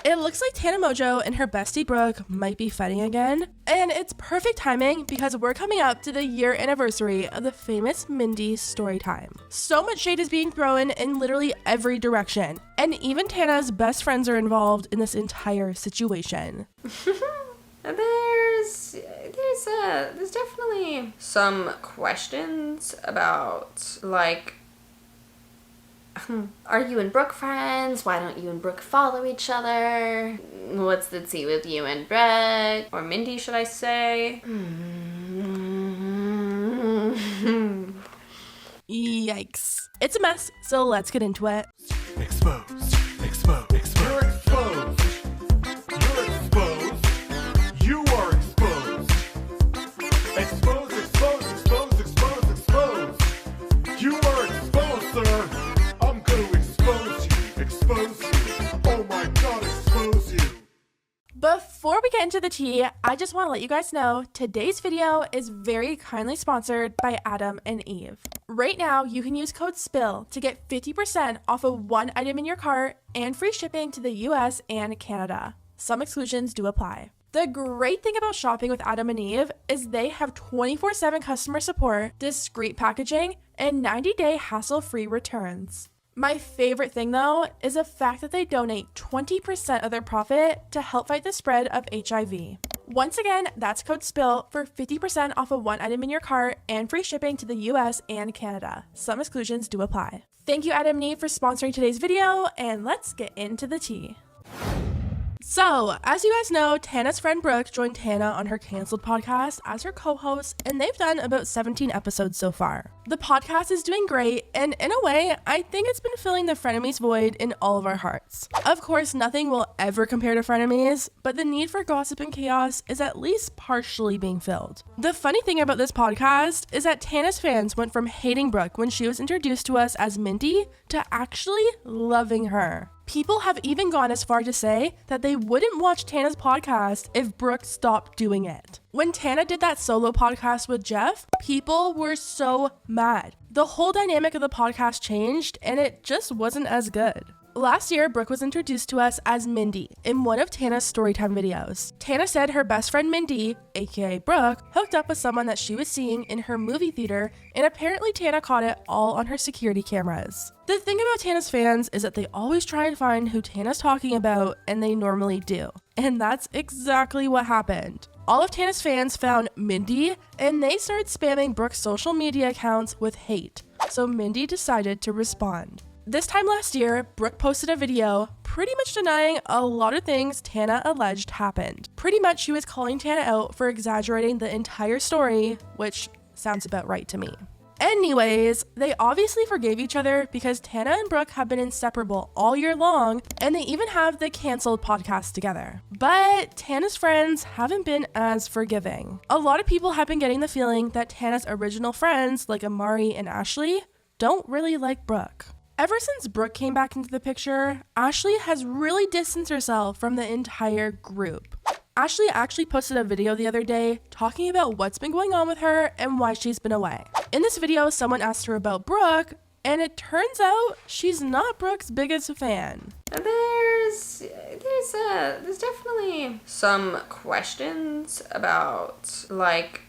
It looks like Tana Mongeau and her bestie Brooke might be fighting again, and it's perfect timing because we're coming up to the year anniversary of the famous Mindy story time. So much shade is being thrown in literally every direction, and even Tana's best friends are involved in this entire situation. There's definitely some questions about, like, are you and Brooke friends? Why don't you and Brooke follow each other? What's the tea with you and Brett? Or Mindy, should I say? Yikes. It's a mess, so let's get into it. Exposed. Exposed. Exposed. You're exposed. You're exposed. You are exposed. Exposed, exposed, exposed, exposed, exposed. You are exposed, sir. I'm gonna expose you. Expose you. Oh my god, expose you. Before we get into the tea, I just want to let you guys know today's video is very kindly sponsored by Adam and Eve. Right now, you can use code SPILL to get 50% off of one item in your cart and free shipping to the US and Canada. Some exclusions do apply. The great thing about shopping with Adam and Eve is they have 24/7 customer support, discreet packaging, and 90-day hassle-free returns. My favorite thing though is the fact that they donate 20% of their profit to help fight the spread of HIV. Once again, that's code SPILL for 50% off of one item in your cart and free shipping to the US and Canada. Some exclusions do apply. Thank you Adam and Eve for sponsoring today's video, and let's get into the tea. So, as you guys know, Tana's friend Brooke joined Tana on her Cancelled podcast as her co-host, and they've done about 17 episodes so far. The podcast is doing great, and in a way, I think it's been filling the frenemies void in all of our hearts. Of course, nothing will ever compare to frenemies, but the need for gossip and chaos is at least partially being filled. The funny thing about this podcast is that Tana's fans went from hating Brooke when she was introduced to us as Mindy to actually loving her. People have even gone as far to say that they wouldn't watch Tana's podcast if Brooke stopped doing it. When Tana did that solo podcast with Jeff, people were so mad. The whole dynamic of the podcast changed, and it just wasn't as good. Last year, Brooke was introduced to us as Mindy in one of Tana's storytime videos. Tana said her best friend Mindy, aka Brooke, hooked up with someone that she was seeing in her movie theater, and apparently Tana caught it all on her security cameras. The thing about Tana's fans is that they always try and find who Tana's talking about, and they normally do. And that's exactly what happened. All of Tana's fans found Mindy, and they started spamming Brooke's social media accounts with hate. So Mindy decided to respond. This time last year, Brooke posted a video pretty much denying a lot of things Tana alleged happened. Pretty much she was calling Tana out for exaggerating the entire story, which sounds about right to me. Anyways, they obviously forgave each other because Tana and Brooke have been inseparable all year long, and they even have the Cancelled podcast together. But Tana's friends haven't been as forgiving. A lot of people have been getting the feeling that Tana's original friends, like Amari and Ashley, don't really like Brooke. Ever since Brooke came back into the picture, Ashley has really distanced herself from the entire group. Ashley actually posted a video the other day talking about what's been going on with her and why she's been away. In this video, someone asked her about Brooke, and it turns out she's not Brooke's biggest fan. There's definitely some questions about, like,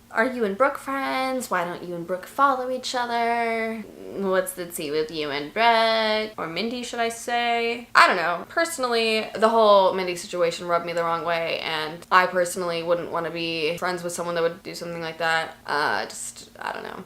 are you and Brooke friends? Why don't you and Brooke follow each other? What's the tea with you and Brett? Or Mindy, should I say? I don't know. Personally, the whole Mindy situation rubbed me the wrong way, and I personally wouldn't want to be friends with someone that would do something like that. I don't know.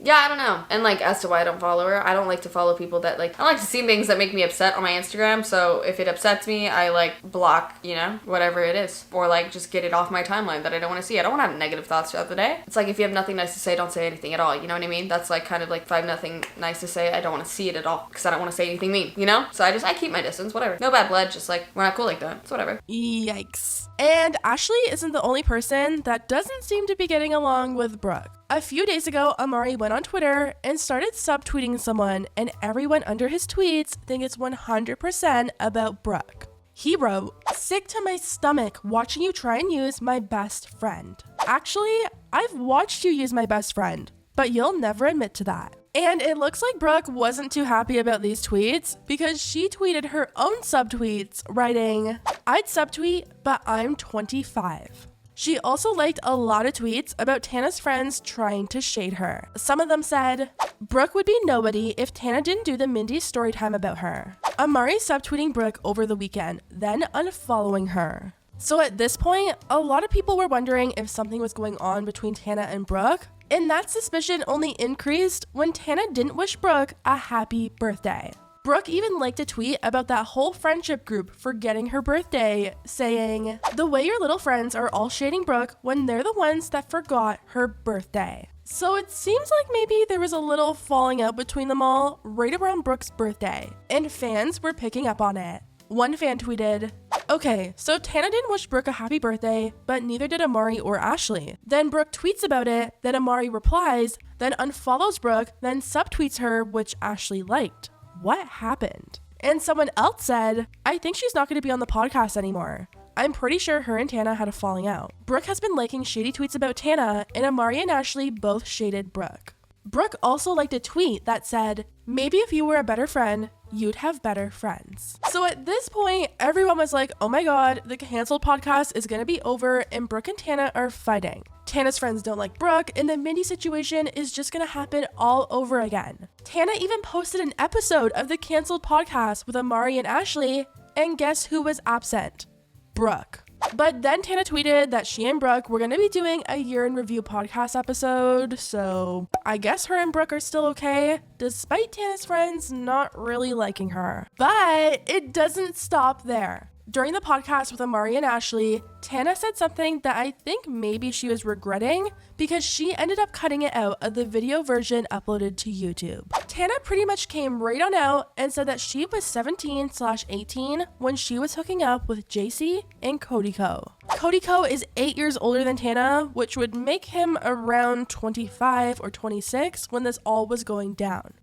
Yeah, I don't know. And, like, as to why I don't follow her, I don't like to follow people that, like, I don't like to see things that make me upset on my Instagram, so if it upsets me, I, like, block, you know, whatever it is. Or, like, just get it off my timeline that I don't want to see. I don't want to have negative thoughts throughout the day. It's like, if you have nothing nice to say, don't say anything at all, you know what I mean? That's, like, kind of like, if I have nothing nice to say, I don't want to see it at all, because I don't want to say anything mean, you know? So I keep my distance, whatever. No bad blood, just, like, we're not cool like that. It's whatever. Yikes. And Ashley isn't the only person that doesn't seem to be getting along with Brooke. A few days ago, Amari went on Twitter and started subtweeting someone, and everyone under his tweets think it's 100% about Brooke. He wrote, "Sick to my stomach watching you try and use my best friend. Actually, I've watched you use my best friend, but you'll never admit to that. And it looks like Brooke wasn't too happy about these tweets because she tweeted her own subtweets writing, "I'd subtweet, but I'm 25." She also liked a lot of tweets about Tana's friends trying to shade her. Some of them said, "Brooke would be nobody if Tana didn't do the Mindy story time about her." Amari subtweeting Brooke over the weekend, then unfollowing her. So at this point, a lot of people were wondering if something was going on between Tana and Brooke, and that suspicion only increased when Tana didn't wish Brooke a happy birthday. Brooke even liked a tweet about that whole friendship group forgetting her birthday, saying, "The way your little friends are all shading Brooke when they're the ones that forgot her birthday." So it seems like maybe there was a little falling out between them all right around Brooke's birthday, and fans were picking up on it. One fan tweeted, "Okay, so Tana didn't wish Brooke a happy birthday, but neither did Amari or Ashley." Then Brooke tweets about it, then Amari replies, then unfollows Brooke, then subtweets her, which Ashley liked. What happened? And someone else said, "I think she's not going to be on the podcast anymore. I'm pretty sure her and Tana had a falling out." Brooke has been liking shady tweets about Tana, and Amari and Ashley both shaded Brooke. Brooke also liked a tweet that said, "Maybe if you were a better friend, you'd have better friends." So at this point, everyone was like, oh my god, the canceled podcast is gonna be over and Brooke and Tana are fighting. Tana's friends don't like Brooke, and the Mindy situation is just gonna happen all over again. Tana even posted an episode of the canceled podcast with Amari and Ashley, and guess who was absent? Brooke. But then Tana tweeted that she and Brooke were going to be doing a year in review podcast episode, so I guess her and Brooke are still okay, despite Tana's friends not really liking her. But it doesn't stop there. During the podcast with Amari and Ashley, Tana said something that I think maybe she was regretting because she ended up cutting it out of the video version uploaded to YouTube. Tana pretty much came right on out and said that she was 17/18 when she was hooking up with JC and Cody Co. Cody Co is 8 years older than Tana, which would make him around 25 or 26 when this all was going down.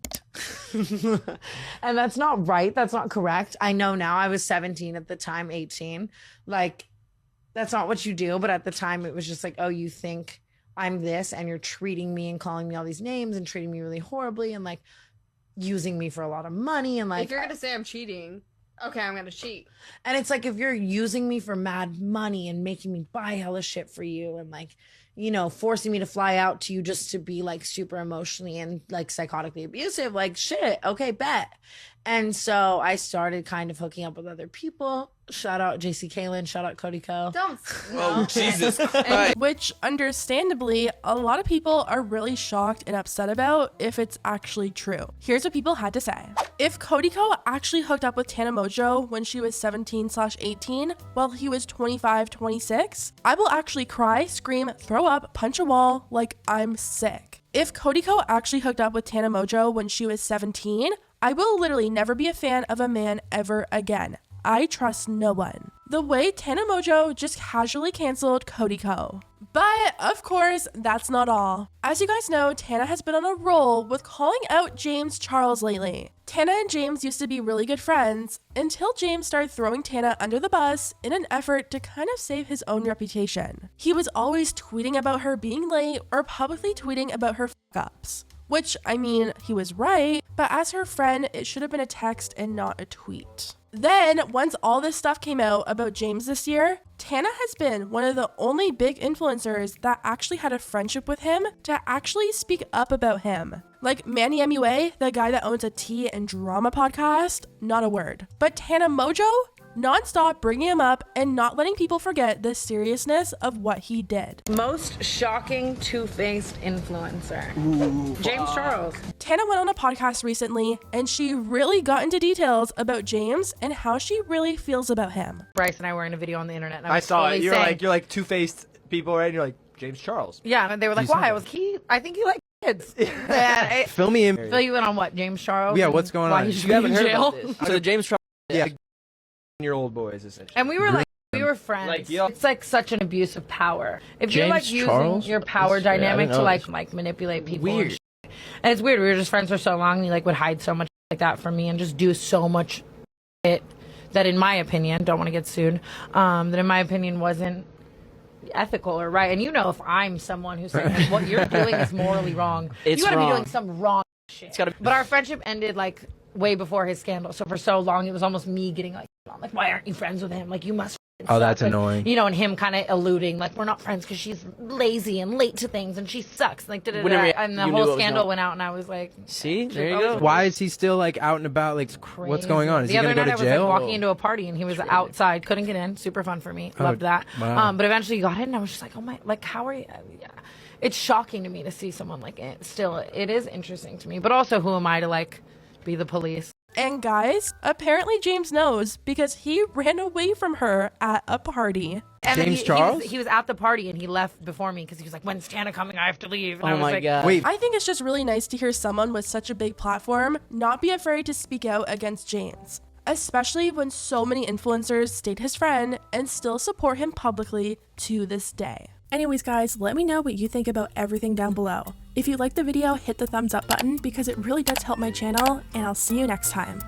And that's not right. That's not correct. I know now. I was 17 at the time, 18. Like, that's not what you do. But at the time, it was just like, oh, you think I'm this and you're treating me and calling me all these names and treating me really horribly and like using me for a lot of money. And like, if you're going to say I'm cheating, okay, I'm going to cheat. And it's like, if you're using me for mad money and making me buy hella shit for you and like, you know, forcing me to fly out to you just to be like super emotionally and like psychotically abusive, like shit, okay, bet. And so I started kind of hooking up with other people. Shout out JC Kalen, shout out Cody Co. Don't. Oh, Jesus Christ. Which, understandably, a lot of people are really shocked and upset about if it's actually true. Here's what people had to say. If Cody Co actually hooked up with Tana Mongeau when she was 17/18 while he was 25/26, I will actually cry, scream, throw up, punch a wall like I'm sick. If Cody Co actually hooked up with Tana Mongeau when she was 17, I will literally never be a fan of a man ever again. I trust no one. The way Tana Mongeau just casually canceled Cody Co. But of course, that's not all. As you guys know, Tana has been on a roll with calling out James Charles lately. Tana and James used to be really good friends until James started throwing Tana under the bus in an effort to kind of save his own reputation. He was always tweeting about her being late or publicly tweeting about her fuck-ups. Which, I mean, he was right, but as her friend, it should have been a text and not a tweet. Then, once all this stuff came out about James this year, Tana has been one of the only big influencers that actually had a friendship with him to actually speak up about him. Like Manny MUA, the guy that owns a tea and drama podcast, not a word. But Tana Mongeau, non-stop bringing him up and not letting people forget the seriousness of what he did. Most shocking two-faced influencer. James Charles. Tana went on a podcast recently and she really got into details about James and how she really feels about him. Bryce and I were in a video on the internet. And I was saw totally it. You're saying, like two-faced people, right? And you're like, James Charles. yeah, and they were like, why? I was I think you like kids. Yeah, Fill me in. fill you in on what, James Charles? Yeah, and what's going why on? he should You be haven't in heard jail? about this. So the James Charles, yeah, your old boys essentially. And we were like, we were friends. Like, yeah. It's like such an abuse of power. If you're James like using Charles? your power Yeah, I dynamic didn't to know like manipulate people. Weird. And shit. And it's weird. We were just friends for so long. And he like would hide so much like that from me and just do so much shit that, in my opinion, don't want to get sued. That in my opinion wasn't ethical or right. And you know, if I'm someone who's saying like, what you're doing is morally wrong, It's you gotta wrong. be doing some wrong shit. It's gotta be- But our friendship ended like way before his scandal. So for so long, it was almost me getting like, why aren't you friends with him? Like, you must. Oh, that's suck. annoying. You know, and him kind of alluding like, we're not friends because she's lazy and late to things and she sucks. Like, Whenever and the you knew whole what was scandal going- went out, and I was like, See, there you always go. been- Why is he still like out and about? Like, what's going on? Is he the gonna other go night to I was jail? like walking into a party and he was outside, couldn't get in. Super fun for me, loved that. wow. But eventually he got in, and I was just like, oh my, like, how are you? Yeah. It's shocking to me to see someone like it. Still, it is interesting to me, but also, who am I to like be the police? And guys, apparently James knows because he ran away from her at a party. And then James Charles? He was at the party and he left before me because he was like, when's Tana coming? I have to leave. And I Oh was my like, god. Wait, I think it's just really nice to hear someone with such a big platform not be afraid to speak out against James, especially when so many influencers stayed his friend and still support him publicly to this day. Anyways guys, let me know what you think about everything down below. If you liked the video, hit the thumbs up button because it really does help my channel, and I'll see you next time.